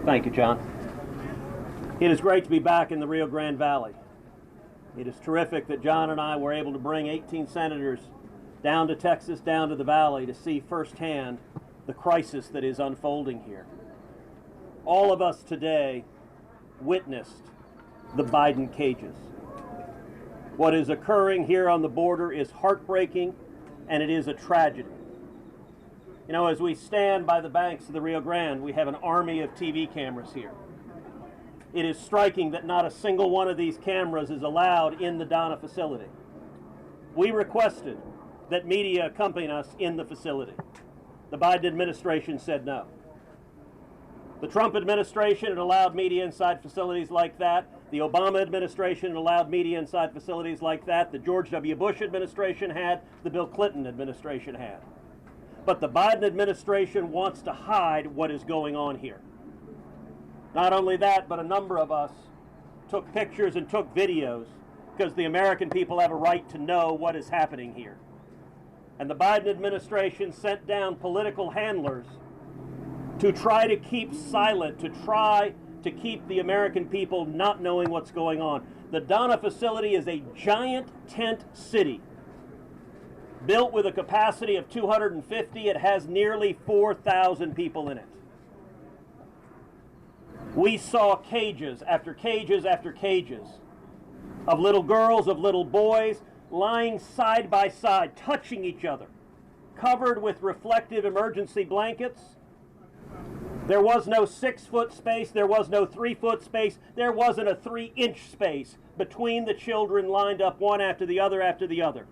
Thank you, John. It is great to be back in the Rio Grande Valley. It is terrific that John and I were able to bring 18 senators down to Texas, down to the valley, to see firsthand the crisis that is unfolding here. All of us today witnessed the Biden cages. What is occurring here on the border is heartbreaking, and it is a tragedy. You know, as we stand by the banks of the Rio Grande, we have an army of TV cameras here. It is striking that not a single one of these cameras is allowed in the Donna facility. We requested that media accompany us in the facility. The Biden administration said no. The Trump administration had allowed media inside facilities like that. The Obama administration had allowed media inside facilities like that. The George W. Bush administration had. The Bill Clinton administration had. But the Biden administration wants to hide what is going on here. Not only that, but a number of us took pictures and took videos because the American people have a right to know what is happening here. And the Biden administration sent down political handlers to try to keep silent, to try to keep the American people not knowing what's going on. The Donna facility is a giant tent city. Built with a capacity of 250, it has nearly 4,000 people in it. We saw cages after cages after cages of little girls, of little boys, lying side by side, touching each other, covered with reflective emergency blankets. There was no 6-foot space, there was no 3-foot space, there wasn't a 3-inch space between the children lined up one after the other after the other.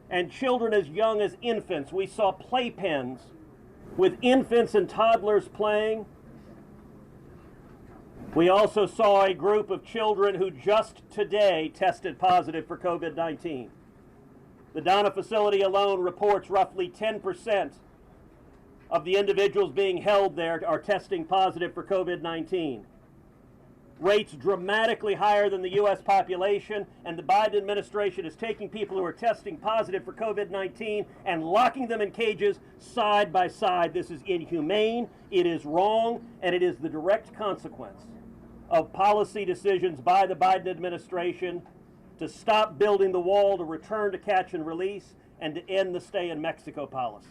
And children as young as infants. We saw playpens with infants and toddlers playing. We also saw a group of children who just today tested positive for COVID-19. The Donna facility alone reports roughly 10% of the individuals being held there are testing positive for COVID-19. Rates dramatically higher than the U.S. population, and the Biden administration is taking people who are testing positive for COVID-19 and locking them in cages side by side. This is inhumane, it is wrong, and it is the direct consequence of policy decisions by the Biden administration to stop building the wall, to return to catch and release, and to end the stay in Mexico policy.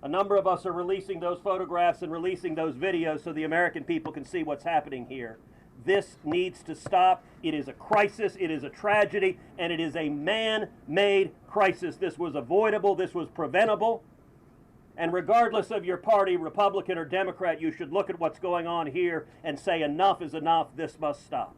A number of us are releasing those photographs and releasing those videos so the American people can see what's happening here. This needs to stop. It is a crisis, it is a tragedy, and it is a man-made crisis. This was avoidable, this was preventable. And regardless of your party, Republican or Democrat, you should look at what's going on here and say enough is enough, this must stop.